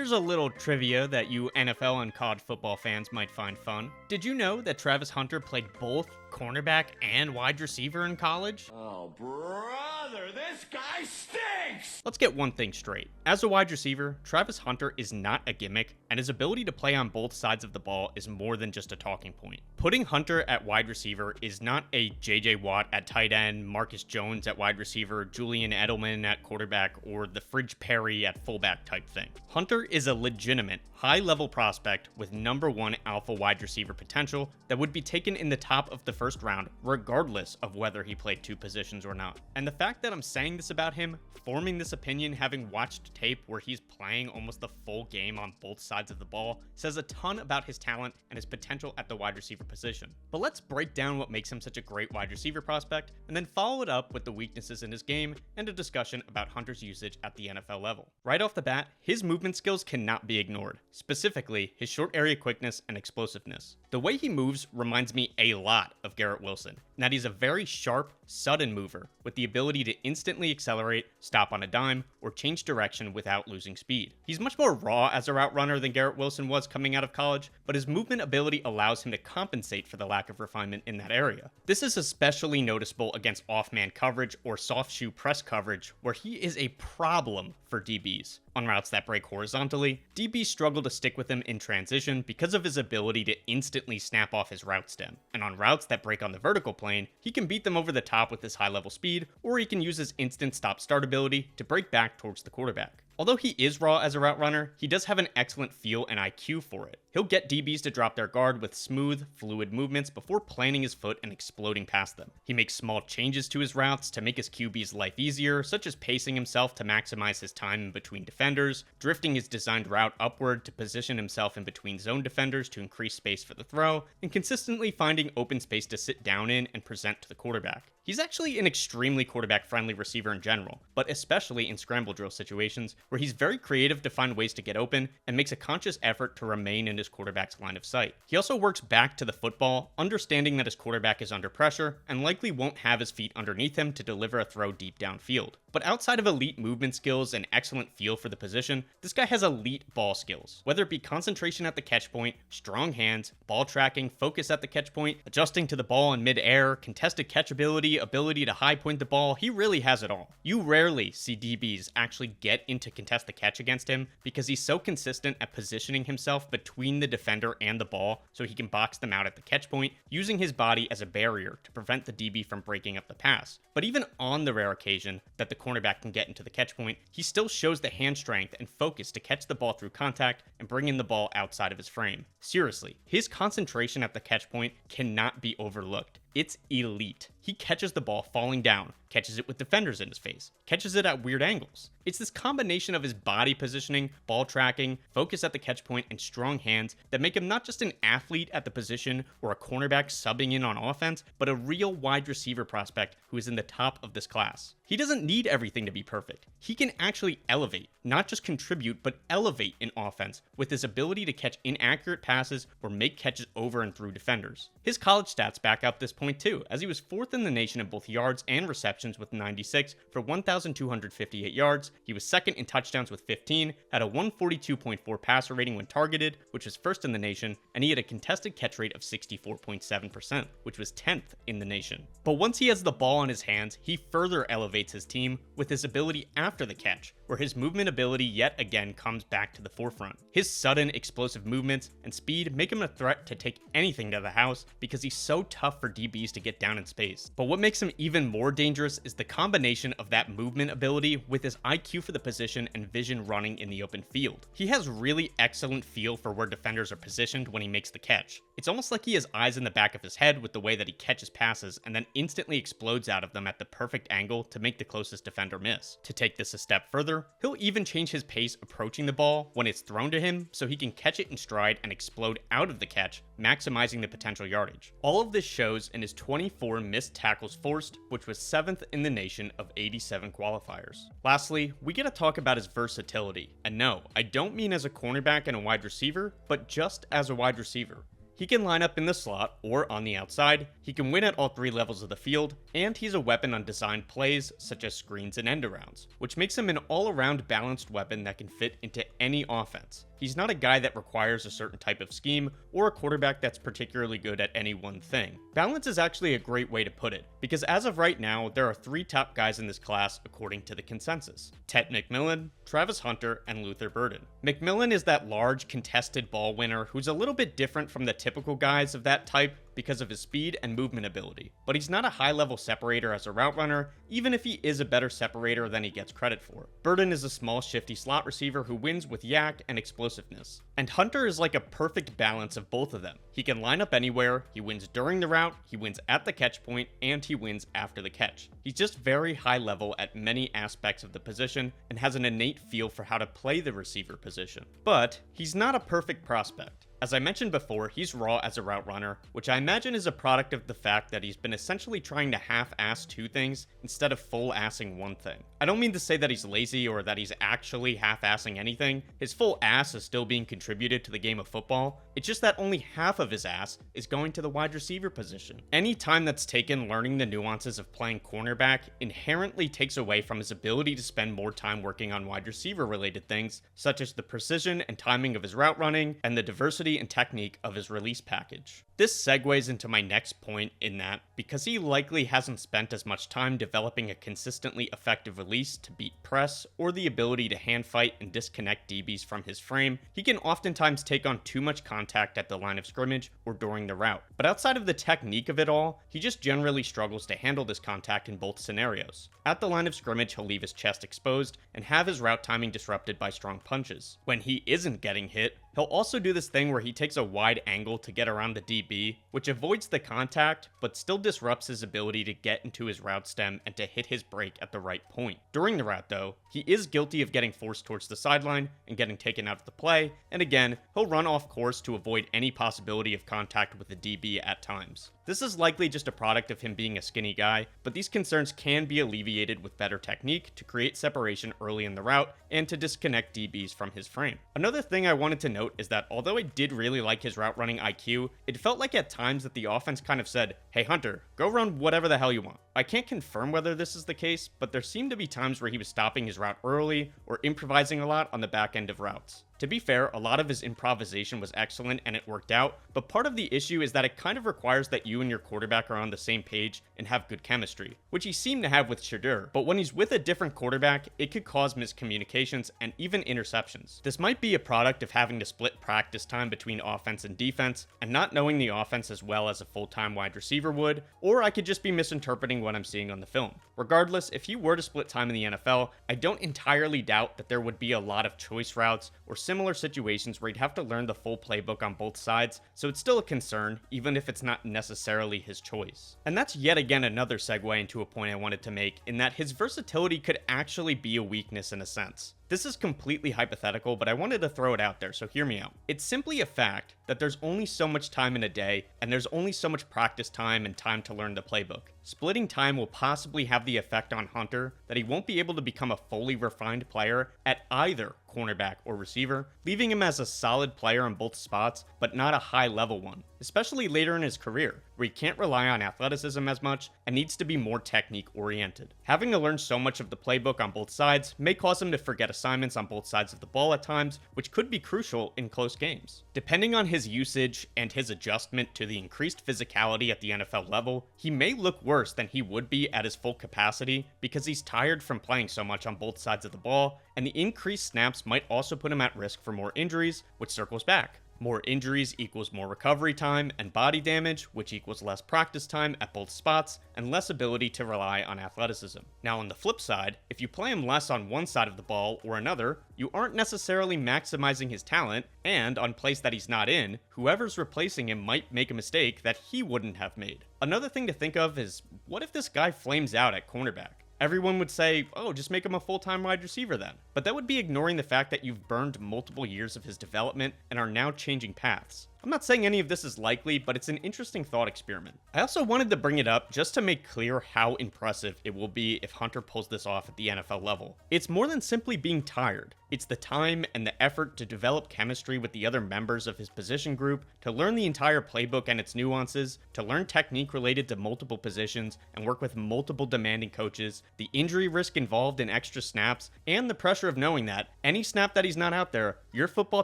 Here's a little trivia that you NFL and college football fans might find fun. Did you know that Travis Hunter played both cornerback and wide receiver in college? Oh, brother, this guy stinks! Let's get one thing straight. As a wide receiver, Travis Hunter is not a gimmick, and his ability to play on both sides of the ball is more than just a talking point. Putting Hunter at wide receiver is not a JJ Watt at tight end, Marcus Jones at wide receiver, Julian Edelman at quarterback, or the Fridge Perry at fullback type thing. Hunter is a legitimate, high-level prospect with number one alpha wide receiver potential that would be taken in the top of the first round regardless of whether he played two positions or not. And the fact that I'm saying this about him, forming this opinion having watched tape where he's playing almost the full game on both sides of the ball, says a ton about his talent and his potential at the wide receiver position. But let's break down what makes him such a great wide receiver prospect, and then follow it up with the weaknesses in his game and a discussion about Hunter's usage at the NFL level. Right off the bat, his movement skills cannot be ignored, specifically his short area quickness and explosiveness. The way he moves reminds me a lot of Garrett Wilson, in that he's a very sharp, sudden mover with the ability to instantly accelerate, stop on a dime, or change direction without losing speed. He's much more raw as a route runner than Garrett Wilson was coming out of college, but his movement ability allows him to compensate for the lack of refinement in that area. This is especially noticeable against off-man coverage or soft shoe press coverage, where he is a problem for DBs. On routes that break horizontally, DBs struggle to stick with him in transition because of his ability to instantly snap off his route stem. And on routes that break on the vertical plane, he can beat them over the top with his high-level speed, or he can use his instant stop-start ability to break back towards the quarterback. Although he is raw as a route runner, he does have an excellent feel and IQ for it. He'll get DBs to drop their guard with smooth, fluid movements before planting his foot and exploding past them. He makes small changes to his routes to make his QB's life easier, such as pacing himself to maximize his time in between defenders, drifting his designed route upward to position himself in between zone defenders to increase space for the throw, and consistently finding open space to sit down in and present to the quarterback. He's actually an extremely quarterback-friendly receiver in general, but especially in scramble drill situations, where he's very creative to find ways to get open and makes a conscious effort to remain in his quarterback's line of sight. He also works back to the football, understanding that his quarterback is under pressure and likely won't have his feet underneath him to deliver a throw deep downfield. But outside of elite movement skills and excellent feel for the position, this guy has elite ball skills. Whether it be concentration at the catch point, strong hands, ball tracking, focus at the catch point, adjusting to the ball in mid-air, contested catchability, ability to high point the ball, he really has it all. You rarely see DBs actually get into contest the catch against him because he's so consistent at positioning himself between the defender and the ball so he can box them out at the catch point, using his body as a barrier to prevent the DB from breaking up the pass. But even on the rare occasion that the cornerback can get into the catch point, he still shows the hand strength and focus to catch the ball through contact and bring in the ball outside of his frame. Seriously, his concentration at the catch point cannot be overlooked. It's elite. He catches the ball falling down, catches it with defenders in his face, catches it at weird angles. It's this combination of his body positioning, ball tracking, focus at the catch point, and strong hands that make him not just an athlete at the position or a cornerback subbing in on offense, but a real wide receiver prospect who is in the top of this class. He doesn't need everything to be perfect. He can actually elevate, not just contribute, but elevate in offense with his ability to catch inaccurate passes or make catches over and through defenders. His college stats back up this point too, as he was 4th in the nation in both yards and receptions with 96 for 1,258 yards. He was 2nd in touchdowns with 15, had a 142.4 passer rating when targeted, which was 1st in the nation, and he had a contested catch rate of 64.7%, which was 10th in the nation. But once he has the ball in his hands, he further elevates his team with his ability after the catch, where his movement ability yet again comes back to the forefront. His sudden, explosive movements and speed make him a threat to take anything to the house because he's so tough for DBs to get down in space. But what makes him even more dangerous is the combination of that movement ability with his IQ for the position and vision running in the open field. He has really excellent feel for where defenders are positioned when he makes the catch. It's almost like he has eyes in the back of his head with the way that he catches passes and then instantly explodes out of them at the perfect angle to make the closest defender miss. To take this a step further, he'll even change his pace approaching the ball when it's thrown to him so he can catch it in stride and explode out of the catch, maximizing the potential yardage. All of this shows in his 24 missed tackles forced, which was 7th in the nation of 87 qualifiers. Lastly, we get to talk about his versatility. And no, I don't mean as a cornerback and a wide receiver, but just as a wide receiver. He can line up in the slot or on the outside, he can win at all 3 levels of the field, and he's a weapon on designed plays such as screens and end-arounds, which makes him an all-around balanced weapon that can fit into any offense. He's not a guy that requires a certain type of scheme or a quarterback that's particularly good at any one thing. Balance is actually a great way to put it, because as of right now, there are 3 top guys in this class according to the consensus: Ted McMillan, Travis Hunter, and Luther Burden. McMillan is that large, contested ball winner who's a little bit different from the typical guys of that type because of his speed and movement ability, but he's not a high-level separator as a route runner, even if he is a better separator than he gets credit for. Burden is a small, shifty slot receiver who wins with yak and explosiveness. And Hunter is like a perfect balance of both of them. He can line up anywhere, he wins during the route, he wins at the catch point, and he wins after the catch. He's just very high level at many aspects of the position and has an innate feel for how to play the receiver position. But he's not a perfect prospect. As I mentioned before, he's raw as a route runner, which I imagine is a product of the fact that he's been essentially trying to half-ass 2 things instead of full-assing 1 thing. I don't mean to say that he's lazy or that he's actually half-assing anything. His full ass is still being contributed to the game of football. It's just that only half of his ass is going to the wide receiver position. Any time that's taken learning the nuances of playing cornerback inherently takes away from his ability to spend more time working on wide receiver related things, such as the precision and timing of his route running and the diversity and technique of his release package. This segues into my next point in that, because he likely hasn't spent as much time developing a consistently effective release to beat press, or the ability to hand fight and disconnect DBs from his frame, he can oftentimes take on too much contact at the line of scrimmage or during the route. But outside of the technique of it all, he just generally struggles to handle this contact in both scenarios. At the line of scrimmage, he'll leave his chest exposed and have his route timing disrupted by strong punches. When he isn't getting hit, he'll also do this thing where he takes a wide angle to get around the DB, which avoids the contact, but still disrupts his ability to get into his route stem and to hit his break at the right point. During the route though, he is guilty of getting forced towards the sideline and getting taken out of the play, and again, he'll run off course to avoid any possibility of contact with the DB at times. This is likely just a product of him being a skinny guy, but these concerns can be alleviated with better technique to create separation early in the route and to disconnect DBs from his frame. Another thing I wanted to note is that although I did really like his route running IQ, it felt like at times that the offense kind of said, "Hey Hunter, go run whatever the hell you want." I can't confirm whether this is the case, but there seemed to be times where he was stopping his route early or improvising a lot on the back end of routes. To be fair, a lot of his improvisation was excellent and it worked out, but part of the issue is that it kind of requires that you and your quarterback are on the same page and have good chemistry, which he seemed to have with Shadur, but when he's with a different quarterback, it could cause miscommunications and even interceptions. This might be a product of having to split practice time between offense and defense, and not knowing the offense as well as a full-time wide receiver would, or I could just be misinterpreting what I'm seeing on the film. Regardless, if you were to split time in the NFL, I don't entirely doubt that there would be a lot of choice routes or similar situations where he'd have to learn the full playbook on both sides, so it's still a concern, even if it's not necessarily his choice. And that's yet again another segue into a point I wanted to make, in that his versatility could actually be a weakness in a sense. This is completely hypothetical, but I wanted to throw it out there, so hear me out. It's simply a fact that there's only so much time in a day, and there's only so much practice time and time to learn the playbook. Splitting time will possibly have the effect on Hunter that he won't be able to become a fully refined player at either cornerback or receiver, leaving him as a solid player on both spots, but not a high-level one, especially later in his career, where he can't rely on athleticism as much and needs to be more technique-oriented. Having to learn so much of the playbook on both sides may cause him to forget assignments on both sides of the ball at times, which could be crucial in close games. Depending on his usage and his adjustment to the increased physicality at the NFL level, he may look worse than he would be at his full capacity because he's tired from playing so much on both sides of the ball, and the increased snaps might also put him at risk for more injuries, which circles back. More injuries equals more recovery time and body damage, which equals less practice time at both spots and less ability to rely on athleticism. Now on the flip side, if you play him less on one side of the ball or another, you aren't necessarily maximizing his talent, and on plays that he's not in, whoever's replacing him might make a mistake that he wouldn't have made. Another thing to think of is, what if this guy flames out at cornerback? Everyone would say, oh, just make him a full-time wide receiver then. But that would be ignoring the fact that you've burned multiple years of his development and are now changing paths. I'm not saying any of this is likely, but it's an interesting thought experiment. I also wanted to bring it up just to make clear how impressive it will be if Hunter pulls this off at the NFL level. It's more than simply being tired. It's the time and the effort to develop chemistry with the other members of his position group, to learn the entire playbook and its nuances, to learn technique related to multiple positions, and work with multiple demanding coaches, the injury risk involved in extra snaps, and the pressure of knowing that any snap that he's not out there, your football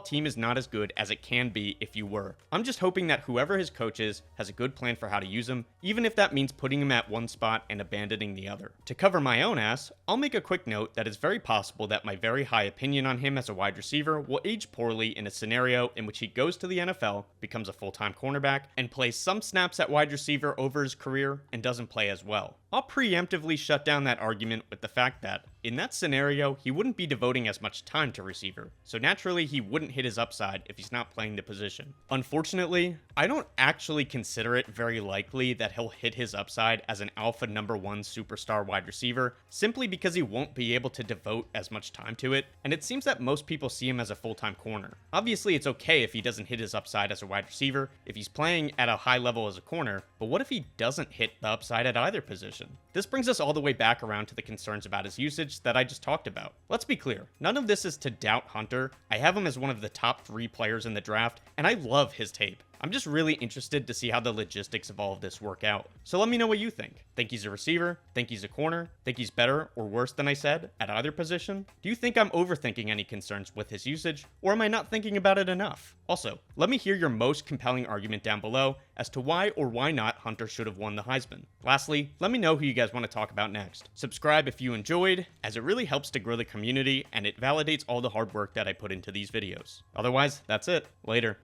team is not as good as it can be if you were. I'm just hoping that whoever his coach is has a good plan for how to use him, even if that means putting him at one spot and abandoning the other. To cover my own ass, I'll make a quick note that it's very possible that my very high opinion on him as a wide receiver will age poorly in a scenario in which he goes to the NFL, becomes a full-time cornerback, and plays some snaps at wide receiver over his career and doesn't play as well. I'll preemptively shut down that argument with the fact that, in that scenario, he wouldn't be devoting as much time to receiver, so naturally he wouldn't hit his upside if he's not playing the position. Unfortunately, I don't actually consider it very likely that he'll hit his upside as an alpha number 1 superstar wide receiver, simply because he won't be able to devote as much time to it, and it seems that most people see him as a full-time corner. Obviously, it's okay if he doesn't hit his upside as a wide receiver, if he's playing at a high level as a corner, but what if he doesn't hit the upside at either position? This brings us all the way back around to the concerns about his usage that I just talked about. Let's be clear, none of this is to doubt Hunter. I have him as one of the top 3 players in the draft, and I love his tape. I'm just really interested to see how the logistics of all of this work out. So let me know what you think. Think he's a receiver? Think he's a corner? Think he's better or worse than I said at either position? Do you think I'm overthinking any concerns with his usage, or am I not thinking about it enough? Also, let me hear your most compelling argument down below as to why or why not Hunter should have won the Heisman. Lastly, let me know who you guys want to talk about next. Subscribe if you enjoyed, as it really helps to grow the community and it validates all the hard work that I put into these videos. Otherwise, that's it. Later.